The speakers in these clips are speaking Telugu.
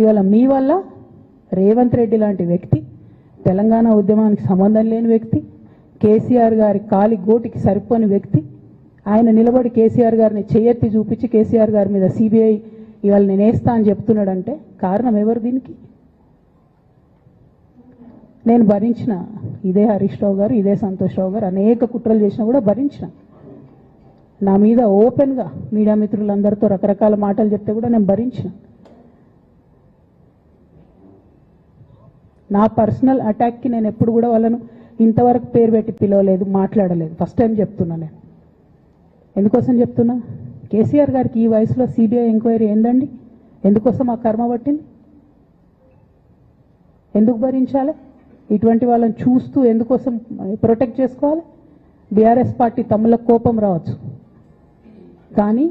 ఇవాళ మీ వల్ల రేవంత్ రెడ్డి లాంటి వ్యక్తి, తెలంగాణ ఉద్యమానికి సంబంధం లేని వ్యక్తి, కేసీఆర్ గారి కాలి గోటికి సరిపోని వ్యక్తి, ఆయన నిలబడి కేసీఆర్ గారిని చేయెత్తి చూపించి కేసీఆర్ గారి మీద సిబిఐ ఇవాళ నేను వేస్తా అని చెప్తున్నాడంటే కారణం ఎవరు దీనికి? నేను భరించిన, ఇదే హరీష్ రావు గారు, ఇదే సంతోష్ రావు గారు అనేక కుట్రలు చేసినా కూడా భరించిన. నా మీద ఓపెన్గా మీడియా మిత్రులందరితో రకరకాల మాటలు చెప్తే కూడా నేను భరించిన. నా పర్సనల్ అటాక్కి నేను ఎప్పుడు కూడా వాళ్ళను ఇంతవరకు పేరు పెట్టి పిలవలేదు, మాట్లాడలేదు. ఫస్ట్ టైం చెప్తున్నా. నేను ఎందుకోసం చెప్తున్నా? కేసీఆర్ గారికి ఈ వయసులో సిబిఐ ఎంక్వైరీ ఏందండి? ఎందుకోసం ఆ కర్మ పట్టింది? ఎందుకు భరించాలి? ఇటువంటి వాళ్ళని చూస్తూ ఎందుకోసం ప్రొటెక్ట్ చేసుకోవాలి? బీఆర్ఎస్ పార్టీ తమ్ముల కోపం రావచ్చు, కానీ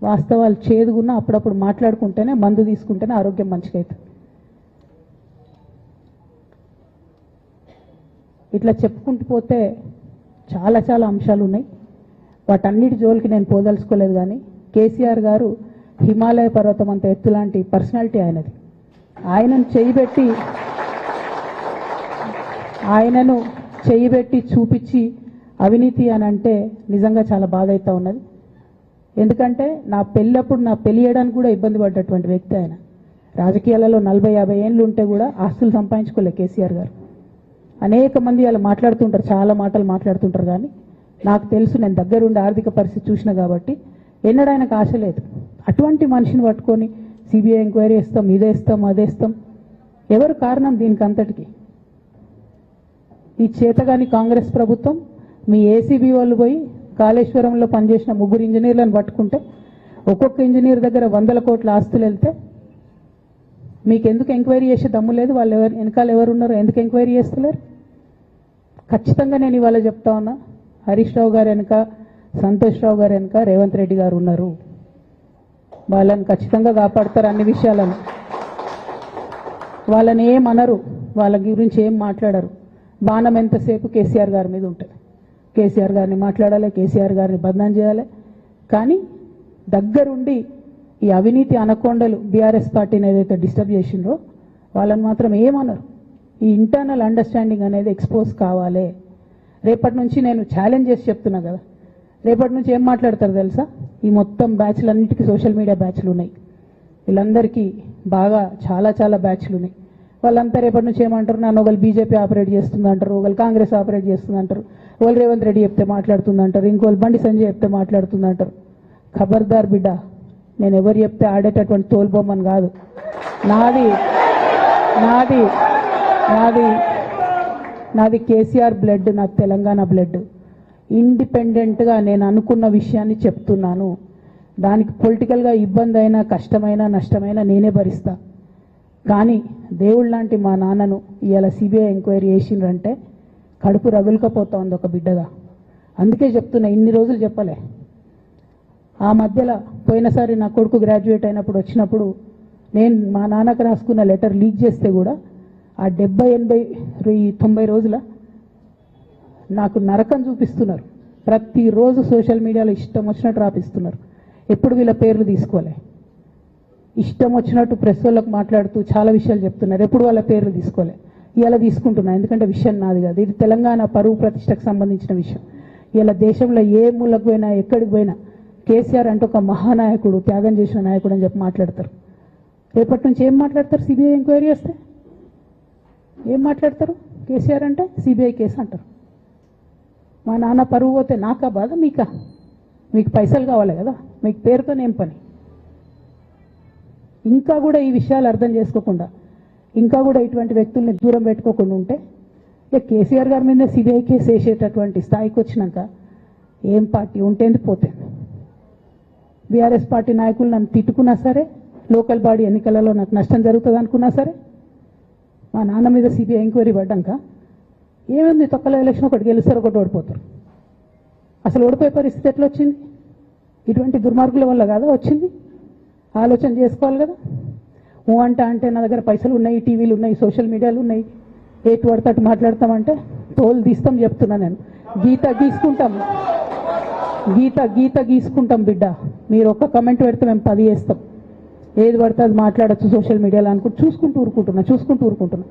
వాస్తవాలు చేదుగున్నా అప్పుడప్పుడు మాట్లాడుకుంటేనే, మందు తీసుకుంటేనే ఆరోగ్యం మంచిగా అవుతుంది. ఇట్లా చెప్పుకుంటూ పోతే చాలా చాలా అంశాలు ఉన్నాయి. వాటన్నిటి జోలికి నేను పోదలుచుకోలేదు. కానీ కేసీఆర్ గారు హిమాలయ పర్వతం అంత ఎత్తు లాంటి పర్సనాలిటీ ఆయనది. ఆయనను చేయబెట్టి చూపించి అవినీతి అని అంటే నిజంగా చాలా బాధ అవుతా ఉన్నది. ఎందుకంటే నా పెళ్ళప్పుడు నా పెళ్లి చేయడానికి కూడా ఇబ్బంది పడ్డటువంటి వ్యక్తి ఆయన. రాజకీయాలలో 40-50 ఏళ్ళు ఉంటే కూడా ఆస్తులు సంపాదించుకోలే కేసీఆర్ గారు. అనేక మంది అలా మాట్లాడుతుంటారు, చాలా మాటలు మాట్లాడుతుంటారు. కానీ నాకు తెలుసు, నేను దగ్గరుండి ఆర్థిక పరిస్థితి చూసిన కాబట్టి ఎన్నడూ ఆయనకు ఆశ లేదు. అటువంటి మనిషిని పట్టుకొని సిబిఐ ఎంక్వైరీ ఇస్తాం, ఇదేస్తాం, అదేస్తాం. ఎవరు కారణం దీనికి అంతటికి? ఈ చేతగాని కాంగ్రెస్ ప్రభుత్వం మీ ఏసీబీ వాళ్ళు పోయి కాళేశ్వరంలో పనిచేసిన 3 ఇంజనీర్లను పట్టుకుంటే ఒక్కొక్క ఇంజనీర్ దగ్గర 100 కోట్ల ఆస్తులు వెళ్తే మీకు ఎందుకు ఎంక్వైరీ చేసే దమ్ము లేదు? వాళ్ళు వెనకాల ఎవరున్నారో ఎందుకు ఎంక్వైరీ చేస్తలేరు? ఖచ్చితంగా నేను ఇవాళ చెప్తా ఉన్నా, హరీష్ రావు గారు వెనక, సంతోష్ రావు గారు వెనక రేవంత్ రెడ్డి గారు ఉన్నారు. వాళ్ళని ఖచ్చితంగా కాపాడతారు అన్ని విషయాలను. వాళ్ళని ఏమనరు, వాళ్ళ గురించి ఏం మాట్లాడరు. బాణం ఎంతసేపు కేసీఆర్ గారి మీద ఉంటుంది. కేసీఆర్ గారిని మాట్లాడాలి, కేసీఆర్ గారిని బదనాం చేయాలి. కానీ దగ్గరుండి ఈ అవినీతి అనకొండలు బీఆర్ఎస్ పార్టీని ఏదైతే డిస్టర్బ్ చేసిండ్రో వాళ్ళని మాత్రం ఏమనరు. ఈ ఇంటర్నల్ అండర్స్టాండింగ్ అనేది ఎక్స్పోజ్ కావాలి. రేపటి నుంచి నేను ఛాలెంజ్ చేసి చెప్తున్నా కదా, రేపటి నుంచి ఏం మాట్లాడతారు తెలుసా? ఈ మొత్తం బ్యాచ్లన్నిటికీ సోషల్ మీడియా బ్యాచ్లు ఉన్నాయి. వీళ్ళందరికీ బాగా చాలా చాలా బ్యాచ్లు ఉన్నాయి. వాళ్ళంతా రేపటి నుంచి ఏమంటారు? నన్ను ఒకళ్ళు బీజేపీ ఆపరేట్ చేస్తుందంటారు, ఒకళ్ళు కాంగ్రెస్ ఆపరేట్ చేస్తుందంటారు, ఒకళ్ళు రేవంత్ రెడ్డి చెప్తే మాట్లాడుతుందంటారు, ఇంకోళ్ళు బండి సంజయ్ చెప్తే మాట్లాడుతుందంటారు. ఖబర్దార్ బిడ్డ, నేను ఎవరు చెప్తే ఆడేటటువంటి తోలుబొమ్మని కాదు. నాది నాది నాది నాది కేసీఆర్ బ్లడ్, నాది తెలంగాణ బ్లడ్. ఇండిపెండెంట్గా నేను అనుకున్న విషయాన్ని చెప్తున్నాను. దానికి పొలిటికల్గా ఇబ్బంది అయినా, కష్టమైనా, నష్టమైనా నేనే భరిస్తా. కానీ దేవుళ్ళ లాంటి మా నాన్నను ఇవాళ సిబిఐ ఎంక్వైరీ చేసిండ్రంటే కడుపు రగులుకపోతా ఉంది ఒక బిడ్డగా. అందుకే చెప్తున్నా, ఇన్ని రోజులు చెప్పలే. ఆ మధ్యలో పోయినసారి నా కొడుకు గ్రాడ్యుయేట్ అయినప్పుడు వచ్చినప్పుడు నేను మా నాన్నకు రాసుకున్న లెటర్ లీక్ చేస్తే కూడా ఆ 70, 80, 90 రోజుల నాకు నరకం చూపిస్తున్నారు. ప్రతిరోజు సోషల్ మీడియాలో ఇష్టం వచ్చినట్టు రాపిస్తున్నారు. ఎప్పుడు వీళ్ళ పేర్లు తీసుకోలే, ఇష్టం వచ్చినట్టు ప్రెస్ వాళ్ళకు మాట్లాడుతూ చాలా విషయాలు చెప్తున్నారు. ఎప్పుడు వాళ్ళ పేర్లు తీసుకోలే. ఇలా తీసుకుంటున్నా, ఎందుకంటే విషయం నాది కాదు. ఇది తెలంగాణ పరువు ప్రతిష్టకు సంబంధించిన విషయం. ఇలా దేశంలో ఏ మూలకు పోయినా, ఎక్కడికి పోయినా కేసీఆర్ అంటే ఒక మహానాయకుడు, త్యాగం చేసిన నాయకుడు అని చెప్పి మాట్లాడతారు. రేపటి నుంచి ఏం మాట్లాడతారు? సిబిఐ ఎంక్వైరీ చేస్తే ఏం మాట్లాడతారు? కేసీఆర్ అంటే సిబిఐ కేసు అంటారు. మా నాన్న పరువు పోతే నాకా బాధ, మీకా? మీకు పైసలు కావాలి కదా, మీకు పేరుతోనేం పని? ఇంకా కూడా ఈ విషయాలు అర్థం చేసుకోకుండా, ఇంకా కూడా ఇటువంటి వ్యక్తుల్ని దూరం పెట్టుకోకుండా ఉంటే ఇక కేసీఆర్ గారి మీద సిబిఐ కేసు వేసేటటువంటి స్థాయికి వచ్చినాక ఏం పార్టీ ఉంటేంది పోతుంది. బీఆర్ఎస్ పార్టీ నాయకులు నన్ను తిట్టుకున్నా సరే, లోకల్ బాడీ ఎన్నికలలో నాకు నష్టం జరుగుతుంది అనుకున్నా సరే, మా నాన్న మీద సిబిఐ ఎంక్వైరీ పడ్డాక ఏముంది, తొక్కల ఎలక్షన్ ఒకటి గెలుస్తారు, ఒకటి ఓడిపోతారు. అసలు ఓడిపోయే పరిస్థితి ఎట్లా వచ్చింది? ఇటువంటి దుర్మార్గుల వల్ల కాదా వచ్చింది? ఆలోచన చేసుకోవాలి కదా. అంటే నా దగ్గర పైసలు ఉన్నాయి, టీవీలు ఉన్నాయి, సోషల్ మీడియాలు ఉన్నాయి, ఏటు పడతాటు మాట్లాడతామంటే తోలు తీస్తాం చెప్తున్నా నేను. గీత గీసుకుంటాం బిడ్డ. మీరు ఒక్క కమెంట్ పెడితే మేము 10 చేస్తాం. ఏది పడితే అది మాట్లాడచ్చు సోషల్ మీడియాలో అనుకుంటూ చూసుకుంటూ ఊరుకుంటున్నా.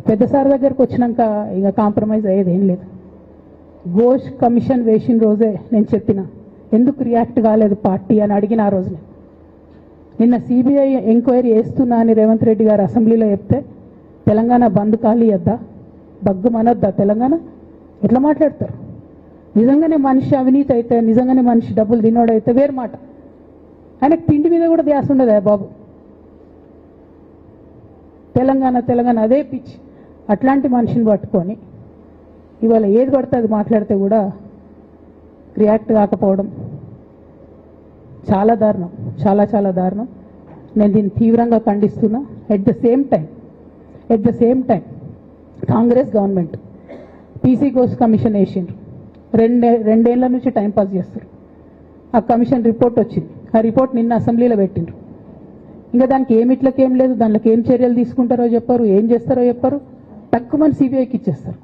పెద్ద సార్ దగ్గరకు వచ్చినాక ఇక కాంప్రమైజ్ అయ్యేది ఏం లేదు. ఘోష్ కమిషన్ వేసిన రోజే నేను చెప్పిన ఎందుకు రియాక్ట్ కాలేదు పార్టీ అని అడిగిన ఆ రోజునే. నిన్న సిబిఐ ఎంక్వైరీ చేస్తున్నా అని రేవంత్ రెడ్డి గారు అసెంబ్లీలో చెప్తే తెలంగాణ బంద్ కాలియద్దా, బగ్గుమనొద్దా తెలంగాణ? ఎట్లా మాట్లాడతారు? నిజంగానే మనిషి అవినీతి అయితే, నిజంగానే మనిషి డబ్బులు తినోడైతే వేరు మాట. ఆయనకు తిండి మీద కూడా ధ్యాస ఉండదా బాబు? తెలంగాణ అదే పిచ్చి. అట్లాంటి మనిషిని పట్టుకొని ఇవాళ ఏది పడితే అది మాట్లాడితే కూడా రియాక్ట్ కాకపోవడం చాలా దారుణం, చాలా దారుణం. నేను దీన్ని తీవ్రంగా ఖండిస్తున్నా. At the same time Congress government PC Ghosh commission వేసిండ్రు. రెండేళ్ల నుంచి టైంపాస్ చేస్తారు. ఆ కమిషన్ రిపోర్ట్ వచ్చింది. ఆ రిపోర్ట్ నిన్న అసెంబ్లీలో పెట్టిండ్రు. ఇంకా దానికి ఏమిట్లకేం లేదు, దాంట్లోకి ఏం చర్యలు తీసుకుంటారో చెప్పారు, ఏం చేస్తారో చెప్పారు. తక్కువ మంది సిబిఐకి ఇచ్చేస్తారు.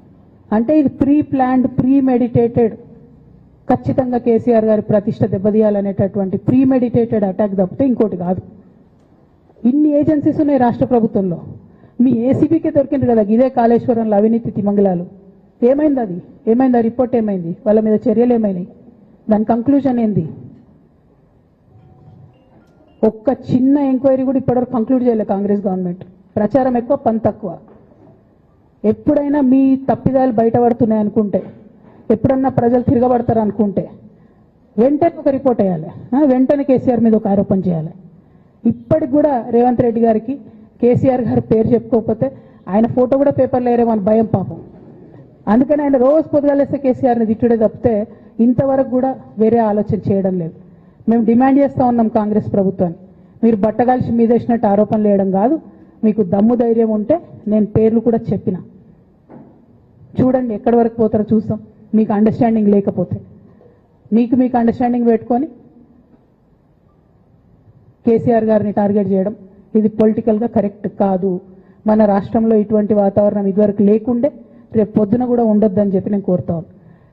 అంటే ఇది ప్రీ ప్లాన్డ్, ప్రీ మెడిటేటెడ్, ఖచ్చితంగా కేసీఆర్ గారి ప్రతిష్ట దెబ్బతీయాలనేటటువంటి ప్రీ మెడిటేటెడ్ అటాక్ తప్పితే ఇంకోటి కాదు. ఇన్ని ఏజెన్సీస్ ఉన్నాయి రాష్ట్ర ప్రభుత్వంలో. మీ ఏసీబీకే దొరికింది కదా ఇదే కాళేశ్వరంలో అవినీతి తిమంగళాలు. ఏమైంది అది? ఏమైంది ఆ రిపోర్ట్? ఏమైంది? వాళ్ళ మీద చర్యలు ఏమైనాయి? దాని కంక్లూజన్ ఏంది? ఒక్క చిన్న ఎంక్వైరీ కూడా ఇప్పటివరకు కంక్లూడ్ చేయలేదు కాంగ్రెస్ గవర్నమెంట్. ప్రచారం ఎక్కువ, పని తక్కువ. ఎప్పుడైనా మీ తప్పిదాలు బయటపడుతున్నాయి అనుకుంటే, ఎప్పుడన్నా ప్రజలు తిరగబడతారు అనుకుంటే వెంటనే ఒక రిపోర్ట్ వేయాలి, వెంటనే కేసీఆర్ మీద ఒక ఆరోపణ చేయాలి. ఇప్పటికి కూడా రేవంత్ రెడ్డి గారికి కేసీఆర్ గారి పేరు చెప్పుకోకపోతే ఆయన ఫోటో కూడా పేపర్లో వేరేమని భయం పాపం. అందుకని ఆయన రోజు పొద్దుగాలేస్తే కేసీఆర్ని తిట్టుడే తప్పితే ఇంతవరకు కూడా వేరే ఆలోచన చేయడం లేదు. మేము డిమాండ్ చేస్తూ ఉన్నాం కాంగ్రెస్ ప్రభుత్వాన్ని, మీరు బట్టగాల్చి మీదేసినట్టు ఆరోపణలు వేయడం కాదు, మీకు దమ్ము ధైర్యం ఉంటే నేను పేర్లు కూడా చెప్పిన, చూడండి ఎక్కడి వరకు పోతారో చూస్తాం. మీకు అండర్స్టాండింగ్ లేకపోతే మీకు అండర్స్టాండింగ్ పెట్టుకొని కేసీఆర్ గారిని టార్గెట్ చేయడం ఇది పొలిటికల్గా కరెక్ట్ కాదు. మన రాష్ట్రంలో ఇటువంటి వాతావరణం ఇదివరకు లేకుండే, రేపు పొద్దున కూడా ఉండొద్దని చెప్పి నేను కోరుతాను.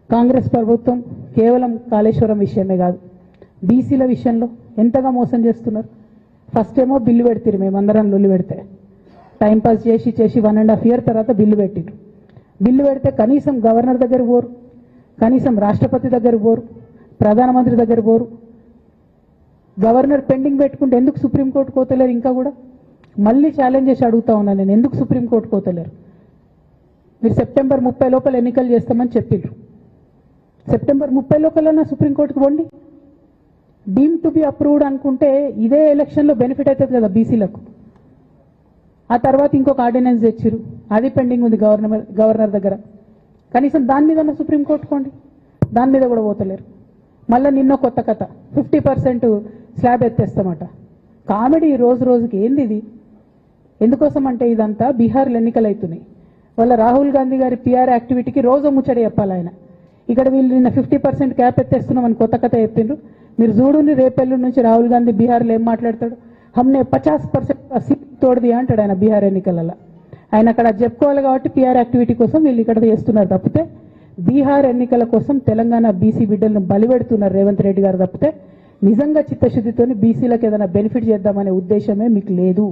కాంగ్రెస్ ప్రభుత్వం కేవలం కాళేశ్వరం విషయమే కాదు, బీసీల విషయంలో ఎంతగా మోసం చేస్తున్నారు. ఫస్ట్ ఏమో బిల్లు పెడతారు, మేమందరం లొల్లి పెడితే టైంపాస్ చేసి 1.5 years తర్వాత బిల్లు పెట్టిరు. బిల్లు పెడితే కనీసం గవర్నర్ దగ్గర పోరు, కనీసం రాష్ట్రపతి దగ్గర పోరు, ప్రధానమంత్రి దగ్గర పోరు. గవర్నర్ పెండింగ్ పెట్టుకుంటే ఎందుకు సుప్రీంకోర్టు కోతలేరు? ఇంకా కూడా మళ్ళీ ఛాలెంజ్ చేసి అడుగుతా ఉన్నాను నేను, ఎందుకు సుప్రీంకోర్టు కోతలేరు? మీరు సెప్టెంబర్ 30 లోపల ఎన్నికలు చేస్తామని చెప్పిండ్రు. సెప్టెంబర్ 30 లోపల సుప్రీంకోర్టుకు పోండి. డీమ్ టు బి అప్రూవ్డ్ అనుకుంటే ఇదే ఎలక్షన్లో బెనిఫిట్ అవుతుంది కదా బీసీలకు. ఆ తర్వాత ఇంకొక ఆర్డినెన్స్ తెచ్చిరు, అది పెండింగ్ ఉంది గవర్నర్ దగ్గర. కనీసం దాని మీద సుప్రీంకోర్టు కోండి, దాని మీద కూడా పోతలేరు. మళ్ళీ నిన్న కొత్త కథ, 50% స్లాబ్ ఎత్తేస్తామట. కామెడీ రోజుకి. ఏంది ఇది? ఎందుకోసం అంటే ఇదంతా బీహార్లో ఎన్నికలు అవుతున్నాయి. వాళ్ళ రాహుల్ గాంధీ గారి పిఆర్ యాక్టివిటీకి రోజు ముచ్చడి చెప్పాలి ఆయన. ఇక్కడ వీళ్ళు నిన్న 50% క్యాప్ ఎత్తేస్తున్నామని కొత్త కథ చెప్పిండ్రు. మీరు చూడుని రేపెల్లుండి నుంచి రాహుల్ గాంధీ బీహార్లో ఏం మాట్లాడతాడు? హమ్నే 50% సీట్ తోడది అంటాడు ఆయన బీహార్ ఎన్నికలలో. ఆయన అక్కడ చెప్పుకోవాలి కాబట్టి పిఆర్ యాక్టివిటీ కోసం వీళ్ళు ఇక్కడ చేస్తున్నారు తప్పితే బీహార్ ఎన్నికల కోసం తెలంగాణ బీసీ బిడ్డలను బలిపెడుతున్నారు రేవంత్ రెడ్డి గారు తప్పితే నిజంగా చిత్తశుద్ధితోని బీసీలకు ఏదైనా బెనిఫిట్ చేద్దామనే ఉద్దేశమే మీకు లేదు.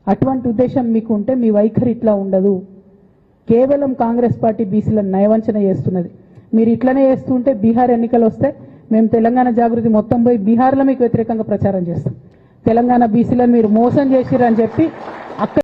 అటువంటి ఉద్దేశం మీకు ఉంటే మీ వైఖరి ఇట్లా ఉండదు. కేవలం కాంగ్రెస్ పార్టీ బీసీలను నయవంచన చేస్తున్నది. మీరు ఇట్లనే చేస్తుంటే బీహార్ ఎన్నికలు వస్తే మేము తెలంగాణ జాగృతి మొత్తం పోయి బీహార్లో మీకు వ్యతిరేకంగా ప్రచారం చేస్తాం. తెలంగాణ బీసీలను మీరు మోసం చేసిరని చెప్పి అక్కడ